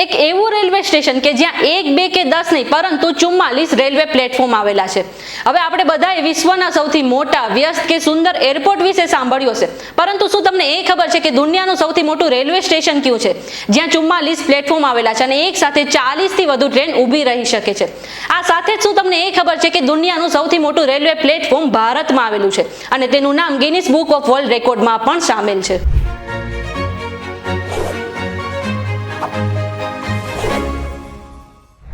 એક એવું railway station કે જ્યાં 1, 2 કે 10 નહીં પરંતુ 44 રેલવે પ્લેટફોર્મ આવેલા છે. હવે આપણે બધાએ વિશ્વના સૌથી મોટા, વ્યસ્ત કે સુંદર એરપોર્ટ વિશે સાંભળ્યું હશે, પરંતુ શું તમને એ ખબર છે કે દુનિયાનું સૌથી મોટું રેલવે સ્ટેશન કયું છે જ્યાં 44 પ્લેટફોર્મ આવેલા છે અને એક સાથે 40 થી વધુ ટ્રેન ઊભી રહી શકે છે? આ સાથે જ શું તમને એ ખબર છે કે દુનિયાનું સૌથી મોટું રેલવે પ્લેટફોર્મ ભારતમાં આવેલું છે અને તેનું નામ ગિનિસ બુક ઓફ વર્લ્ડ રેકોર્ડમાં પણ સામેલ છે?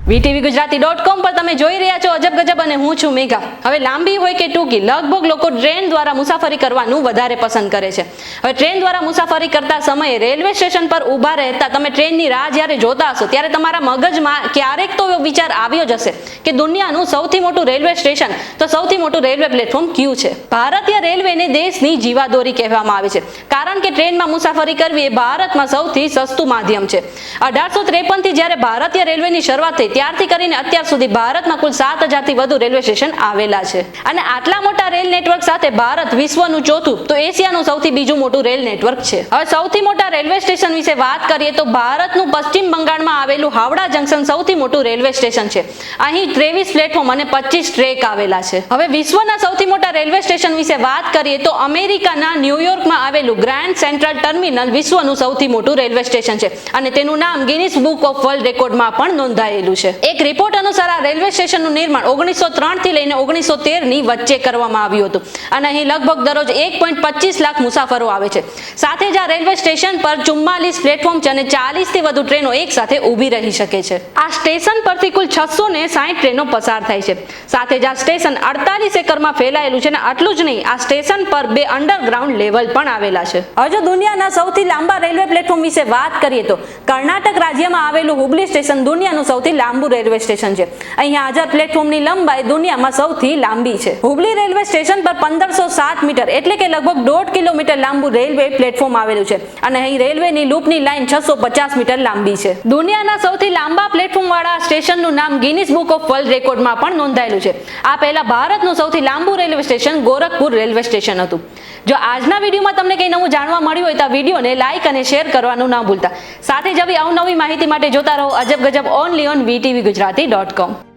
VTVGujarati.com પર તમે જોઈ રહ્યા છો અજબ ગજબ અને હું છું મેઘા. હવે લાંબી હોય કે ટૂંકી, લગભગ લોકો ટ્રેન દ્વારા મુસાફરી કરવાનું વધારે પસંદ કરે છે. હવે ટ્રેન દ્વારા મુસાફરી કરતા સમયે રેલવે સ્ટેશન પર ઊભા રહેતા તમે ટ્રેનની રાહ જ્યારે જોતા હશો ત્યારે તમારા મગજમાં ક્યારેક તો વિચાર આવ્યો જ હશે કે દુનિયાનું સૌથી મોટું રેલવે સ્ટેશન તો સૌથી મોટું રેલવે પ્લેટફોર્મ કયું છે? ભારતીય રેલવેને દેશની જીવાદોરી કહેવામાં આવે છે, કારણ કે ટ્રેનમાં મુસાફરી કરવી એ ભારતમાં સૌથી સસ્તું માધ્યમ છે. 1853 થી જ્યારે ભારતીય રેલવેની શરૂઆત થઈ ત્યારથી કરીને અત્યાર સુધી ભારતમાં કુલ 7000 થી વધુ રેલવે સ્ટેશન આવેલા છે. અને આટલા મોટા રેલ નેટવર્ક સાથે ભારત વિશ્વનું ચોથું તો એશિયાનું સૌથી બીજું મોટું રેલ નેટવર્ક છે. હવે સૌથી મોટા રેલવે સ્ટેશન વિશે વાત કરીએ તો ભારતનું પશ્ચિમ બંગાળમાં આવેલું હાવડા જંકશન સૌથી મોટું રેલવે સ્ટેશન છે. અહીં 23 પ્લેટફોર્મ અને 25 ટ્રેક આવેલા છે. હવે વિશ્વના સૌથી મોટા રેલવે સ્ટેશન વિશે વાત કરીએ તો અમેરિકાના ન્યુયોર્કમાં આવેલું ગ્રાન્ડ સેન્ટ્રલ ટર્મિનલ વિશ્વનું સૌથી મોટું રેલવે સ્ટેશન છે અને તેનું નામ ગિનિસ બુક ઓફ વર્લ્ડ રેકોર્ડમાં પણ નોંધાયેલું છે. એક રિપોર્ટ અનુસાર આ રેલવે સ્ટેશનનું નિર્માણ 1903 થી લઈને 1913 ની વચ્ચે કરવામાં આવ્યું હતું અને અહીં લગભગ દરરોજ 1.25 લાખ મુસાફરો આવે છે. સાથે જ આ રેલવે સ્ટેશન પર 44 પ્લેટફોર્મ છે અને 40 થી વધુ ટ્રેનો એક સાથે ઊભી રહી શકે છે. આ સ્ટેશન પરથી કુલ 660 ટ્રેનો પસાર થાય છે. સાથે જ આ સ્ટેશન 48 એકરમાં ફેલાયેલું છે અને આટલું જ નહીં, આ સ્ટેશન પર 2 અંડરગ્રાઉન્ડ લેવલ પણ આવેલા છે. હવે જો દુનિયાના સૌથી લાંબા રેલવે પ્લેટફોર્મ વિશે વાત કરીએ તો કર્ણાટક રાજ્યમાં આવેલું હુબલી સ્ટેશન દુનિયાનું સૌથી લાંબુ રેલવે સ્ટેશન છે. અહીંયા હાજર પ્લેટફોર્મની લંબાઈ દુનિયામાં સૌથી લાંબી છે. હુબલી રેલવે સ્ટેશન પર 1507 મીટર એટલે કે લગભગ 1.5 કિલોમીટર લાંબુ રેલવે પ્લેટફોર્મ આવેલું છે અને અહીં રેલવેની લૂપની લાઈન 650 મીટર લાંબી છે. દુનિયાના સૌથી લાંબા પ્લેટફોર્મ વાળા સ્ટેશનનું નામ ગિનિસ બુક ઓફ વર્લ્ડ રેકોર્ડમાં પણ નોંધાયેલું છે. આ પહેલા ભારતનું સૌથી લાંબુ railway station Gorakhpur railway station હતું. જો આજના વિડીયોમાં તમને કંઈ નવું જાણવા મળ્યું હોય તો આ વિડીયોને લાઈક અને શેર કરવાનું ના ભૂલતા. સાથે જ આવી અવનવી માહિતી માટે જોતા રહો અજબ ગજબ ઓનલી ઓન VTVGujarati.com.